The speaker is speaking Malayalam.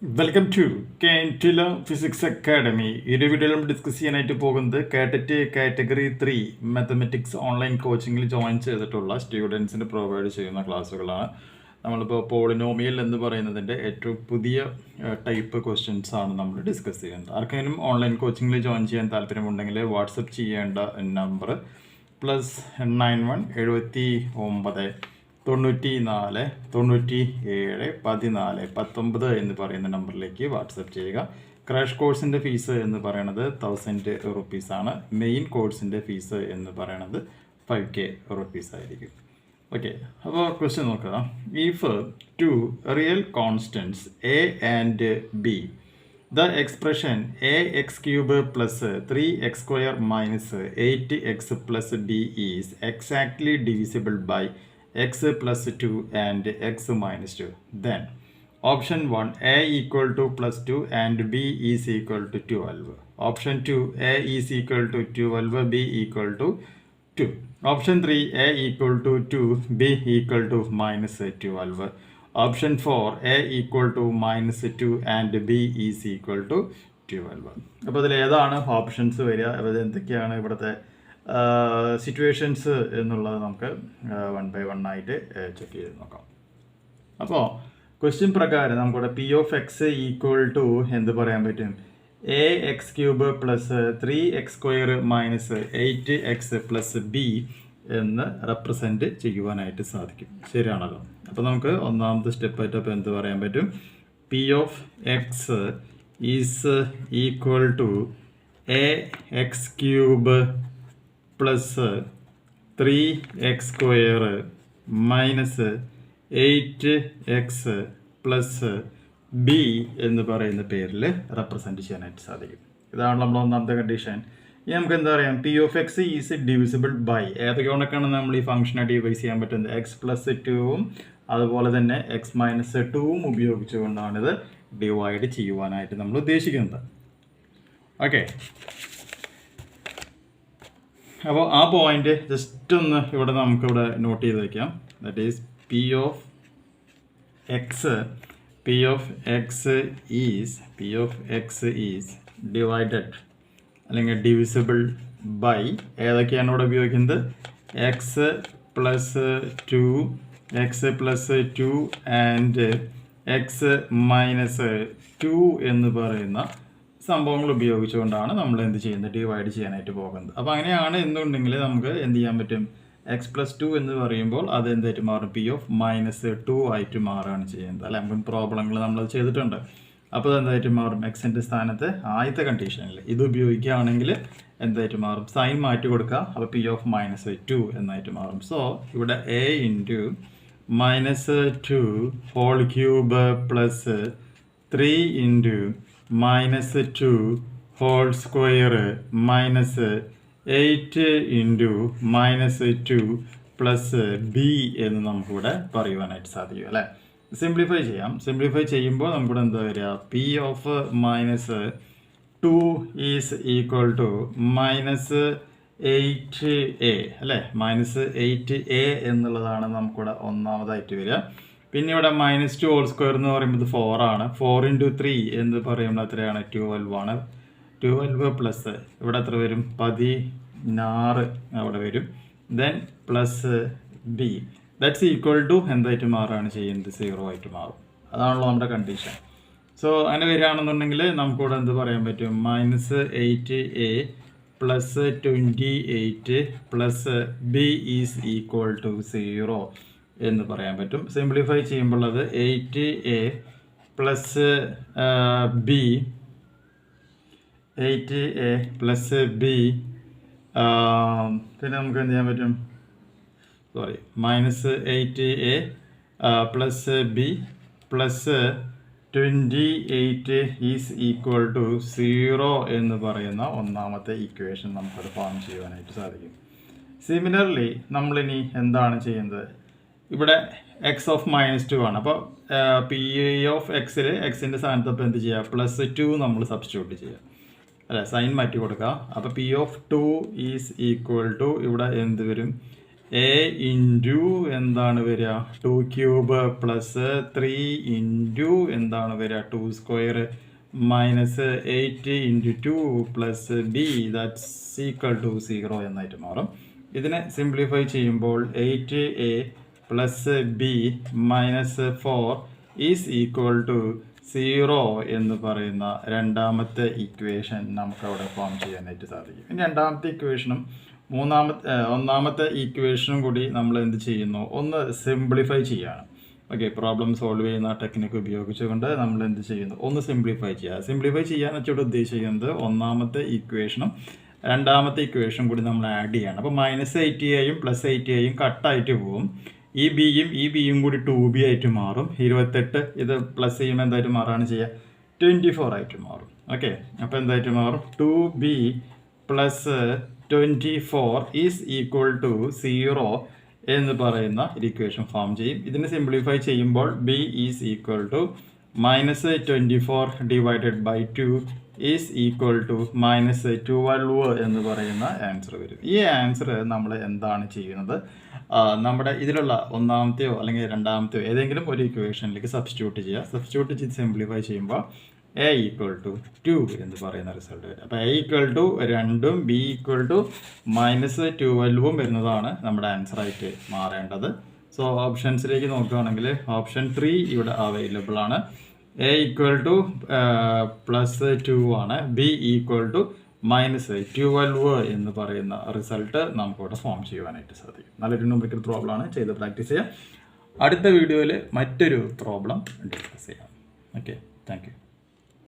വെൽക്കം ടു കേൻറ്റില ഫിസിക്സ് അക്കാഡമി. ഈ ഒരു വീഡിയോയിൽ നമ്മൾ ഡിസ്കസ് ചെയ്യാനായിട്ട് പോകുന്നത് കാറ്ററ്റ് കാറ്റഗറി 3 മാത്തമെറ്റിക്സ് ഓൺലൈൻ കോച്ചിങ്ങിൽ ജോയിൻ ചെയ്തിട്ടുള്ള സ്റ്റുഡൻസിന് പ്രൊവൈഡ് ചെയ്യുന്ന ക്ലാസ്സുകളാണ്. നമ്മളിപ്പോൾ പോളിനോമിയൽ എന്ന് പറയുന്നതിൻ്റെ ഏറ്റവും പുതിയ ടൈപ്പ് ക്വസ്റ്റ്യൻസ് ആണ് നമ്മൾ ഡിസ്കസ് ചെയ്യുന്നത്. ആർക്കെങ്കിലും ഓൺലൈൻ കോച്ചിങ്ങിൽ ജോയിൻ ചെയ്യാൻ താല്പര്യമുണ്ടെങ്കിൽ വാട്സപ്പ് ചെയ്യേണ്ട നമ്പർ +91 79 94 97 14 19 എന്ന് പറയുന്ന നമ്പറിലേക്ക് വാട്സപ്പ് ചെയ്യുക. ക്രാഷ് കോഴ്സിൻ്റെ ഫീസ് എന്ന് പറയുന്നത് 1000 റുപ്പീസാണ്. മെയിൻ കോഴ്സിൻ്റെ ഫീസ് എന്ന് പറയുന്നത് 5K റുപ്പീസ് ആയിരിക്കും. ഓക്കെ, അപ്പോൾ ക്വസ്റ്റ്യൻ നോക്കുക. If to real constants A and B the expression ax³ + 3x² - 8x + b is exactly divisible by x + 2 and x - 2. Then option 1 a equal to +2 and b is equal to 12. Option 2 a is equal to 12, b equal to 2. Option 3 a equal to 2, b equal to -12. Option 4 a equal to -2 and b is equal to 12. അപ്പോൾ ഇതിൽ ഏതാണ് ഓപ്ഷൻസ് വരിക, അപ്പോൾ എന്തൊക്കെയാണ് ഇവിടുത്തെ സിറ്റുവേഷൻസ് എന്നുള്ളത് നമുക്ക് 1 by 1 ആയിട്ട് ചെക്ക് ചെയ്ത് നോക്കാം. അപ്പോൾ ക്വസ്റ്റ്യൻ പ്രകാരം നമുക്കിവിടെ p(x) ഈക്വൽ ടു എന്ത് പറയാൻ പറ്റും? ax³ + 3x² - 8x + b എന്ന് റെപ്രസെൻറ്റ് ചെയ്യുവാനായിട്ട് സാധിക്കും. ശരിയാണല്ലോ. അപ്പോൾ നമുക്ക് ഒന്നാമത്തെ സ്റ്റെപ്പായിട്ട് അപ്പോൾ എന്ത് പറയാൻ പറ്റും? p(x) is equal to ax³ + 3x² - 8x + b എന്ന് പറയുന്ന പേരിൽ റെപ്രസെൻറ്റ് ചെയ്യാനായിട്ട് സാധിക്കും. ഇതാണ് നമ്മൾ ഒന്നാമത്തെ കണ്ടീഷൻ. ഇനി നമുക്ക് എന്താ പറയാം? p(x) ഈസ് ഡിവിസിബിൾ ബൈ ഏതൊക്കെയാണൊക്കെയാണ് നമ്മൾ ഈ ഫംഗ്ഷനെ ഡിവൈസ് ചെയ്യാൻ പറ്റുന്നത്? x + 2ഉം അതുപോലെ തന്നെ x - 2ഉം ഉപയോഗിച്ചുകൊണ്ടാണിത് ഡിവൈഡ് ചെയ്യുവാനായിട്ട് നമ്മൾ ഉദ്ദേശിക്കുന്നത്. ഓക്കെ, അപ്പോൾ ആ പോയിന്റ് ജസ്റ്റ് ഒന്ന് ഇവിടെ നമുക്കിവിടെ നോട്ട് ചെയ്ത് വയ്ക്കാം. That is p(x) is divided അല്ലെങ്കിൽ ഡിവിസിബിൾ ബൈ ഏതൊക്കെയാണ് ഇവിടെ ഉപയോഗിക്കുന്നത്? x + 2 ആൻഡ് x - 2 എന്ന് പറയുന്ന സംഭവങ്ങൾ ഉപയോഗിച്ചുകൊണ്ടാണ് നമ്മൾ എന്ത് ചെയ്യുന്നത്? ഡിവൈഡ് ചെയ്യാനായിട്ട് പോകുന്നത്. അപ്പോൾ അങ്ങനെയാണ് എന്നുണ്ടെങ്കിൽ നമുക്ക് എന്ത് ചെയ്യാൻ പറ്റും? x + 2 എന്ന് പറയുമ്പോൾ അത് എന്തായിട്ട് മാറും? p(-2) ആയിട്ട് മാറുകയാണ് ചെയ്യുന്നത്. അല്ലെ, നമുക്ക് പ്രോബ്ലങ്ങൾ നമ്മൾ ചെയ്തിട്ടുണ്ട്. അപ്പോൾ എന്തായിട്ട് മാറും? എക്സിൻ്റെ സ്ഥാനത്ത് ആദ്യത്തെ കണ്ടീഷനിൽ ഇത് ഉപയോഗിക്കുകയാണെങ്കിൽ എന്തായിട്ട് മാറും? സൈൻ മാറ്റി കൊടുക്കുക. അപ്പോൾ p(-2) എന്നായിട്ട് മാറും. സോ ഇവിടെ a × -2 whole cube + 3 × -2 whole square -8 × -2 + b എന്ന് നമുക്കിവിടെ പറയുവാനായിട്ട് സാധിക്കും. അല്ലേ, സിംപ്ലിഫൈ ചെയ്യാം. സിംപ്ലിഫൈ ചെയ്യുമ്പോൾ നമുക്കിവിടെ എന്താ വരിക? p(-2) is equal to -8a അല്ലേ, -8a എന്നുള്ളതാണ് നമുക്കിവിടെ ഒന്നാമതായിട്ട് വരിക. പിന്നെ ഇവിടെ -2 ഹോൾ സ്ക്വയർ എന്ന് പറയുമ്പോൾ 4 ആണ്. 4 × 3 എന്ന് പറയുമ്പോൾ എത്രയാണ്? 12 ആണ്. 12 പ്ലസ് ഇവിടെ എത്ര വരും? 16 അവിടെ വരും. Then plus b that's equal to എന്തായിട്ട് മാറുകയാണ് ചെയ്യുന്നത്? 0 ആയിട്ട് മാറും. അതാണല്ലോ നമ്മുടെ കണ്ടീഷൻ. സോ അങ്ങനെ വരികയാണെന്നുണ്ടെങ്കിൽ നമുക്കിവിടെ എന്ത് പറയാൻ പറ്റും? -8a + 28 + b is equal to 0 എന്ന് പറയാൻ പറ്റും. സിംപ്ലിഫൈ ചെയ്യുമ്പോൾ അത് 8a + b പിന്നെ നമുക്ക് എന്ത് ചെയ്യാൻ പറ്റും? -8a + b + 28 is equal to 0 എന്ന് പറയുന്ന ഒന്നാമത്തെ ഇക്വേഷൻ നമുക്കത് ഫോം ചെയ്യുവാനായിട്ട് സാധിക്കും. സിമിലർലി നമ്മളിനി എന്താണ് ചെയ്യുന്നത്? ഇവിടെ x(-2) ആണ്. അപ്പോൾ p(x)ൽ എക്സിൻ്റെ സ്ഥാനത്ത് അപ്പോൾ എന്ത് ചെയ്യുക? +2 നമ്മൾ സബ്സ്റ്റിറ്റ്യൂട്ട് ചെയ്യുക. അല്ലേ, സൈൻ മാറ്റി കൊടുക്കുക. അപ്പോൾ p(2) ഈസ് ഈക്വൽ ടു ഇവിടെ എന്ത് വരും? എ ഇൻറ്റു എന്താണ് വരിക 2 ക്യൂബ് പ്ലസ് 3 ഇൻറ്റു എന്താണ് വരിക 2 square minus 8 into 2 plus b that's equal to 0 എന്നായിട്ട് മാറും. ഇതിനെ സിംപ്ലിഫൈ ചെയ്യുമ്പോൾ 8a plus b minus 4 is equal to 0 എന്ന് പറയുന്ന രണ്ടാമത്തെ ഇക്വേഷൻ നമുക്ക് അവിടെ ഫോം ചെയ്യാനായിട്ട് സാധിക്കും. ഇനി രണ്ടാമത്തെ ഇക്വേഷനും ഒന്നാമത്തെ ഇക്വേഷനും കൂടി നമ്മൾ എന്ത് ചെയ്യുന്നു, ഒന്ന് സിംപ്ലിഫൈ ചെയ്യാണ്. ഓക്കെ, പ്രോബ്ലം സോൾവ് ചെയ്യുന്ന ടെക്നിക്ക് ഉപയോഗിച്ചുകൊണ്ട് നമ്മൾ എന്ത് ചെയ്യുന്നു, ഒന്ന് സിംപ്ലിഫൈ ചെയ്യുക. സിംപ്ലിഫൈ ചെയ്യാന്ന് വെച്ചിട്ട് ഉദ്ദേശിക്കുന്നത് ഒന്നാമത്തെ ഇക്വേഷനും രണ്ടാമത്തെ ഇക്വേഷനും കൂടി നമ്മൾ ആഡ് ചെയ്യണം. അപ്പോൾ -80 പ്ലസ് 80 കട്ടായിട്ട് പോകും. ഈ ബിയും കൂടി 2b ആയിട്ട് മാറും. 28 ഇത് പ്ലസ് ചെയ്യുമ്പോൾ എന്തായിട്ട് മാറാണ് ചെയ്യുക, 24 ആയിട്ട് മാറും. ഓക്കെ, അപ്പോൾ എന്തായിട്ട് മാറും, 2b plus 24 is equal to 0 എന്ന് പറയുന്ന ഇക്വേഷൻ ഫോം ചെയ്യും. ഇതിന് സിംപ്ലിഫൈ ചെയ്യുമ്പോൾ b is equal to -24 divided by 2 is equal to -12 എന്ന് പറയുന്ന ആൻസർ വരും. ഈ ആൻസർ നമ്മൾ എന്താണ് ചെയ്യുന്നത്, നമ്മുടെ ഇതിലുള്ള ഒന്നാമത്തെയോ അല്ലെങ്കിൽ രണ്ടാമത്തെയോ ഏതെങ്കിലും ഒരു ഇക്വേഷനിലേക്ക് സബ്സ്റ്റിറ്റ്യൂട്ട് ചെയ്യുക. സബ്സ്റ്റിറ്റ്യൂട്ട് ചെയ്ത് സിംപ്ലിഫൈ ചെയ്യുമ്പോൾ a ഈക്വൽ ടു 2 എന്ന് പറയുന്ന റിസൾട്ട് വരും. അപ്പോൾ a ഈക്വൽ ടു 2ഉം b ഈക്വൽ ടു -12ഉം വരുന്നതാണ് നമ്മുടെ ആൻസറായിട്ട് മാറേണ്ടത്. സോ ഓപ്ഷൻസിലേക്ക് നോക്കുകയാണെങ്കിൽ ഓപ്ഷൻ 3 ഇവിടെ അവൈലബിൾ ആണ്. a ഈക്വൽ ടു +2 ആണ്, b ഈക്വൽ ടു -12 എന്ന് പറയുന്ന റിസൾട്ട് നമുക്കിവിടെ ഫോം ചെയ്യുവാനായിട്ട് സാധിക്കും. നല്ലൊരു ന്യൂമറിക്കൽ പ്രോബ്ലം ആണ്, ചെയ്ത് പ്രാക്ടീസ് ചെയ്യാം. അടുത്ത വീഡിയോയിൽ മറ്റൊരു പ്രോബ്ലം ഡിസ്കസ് ചെയ്യാം. Okay, thank you.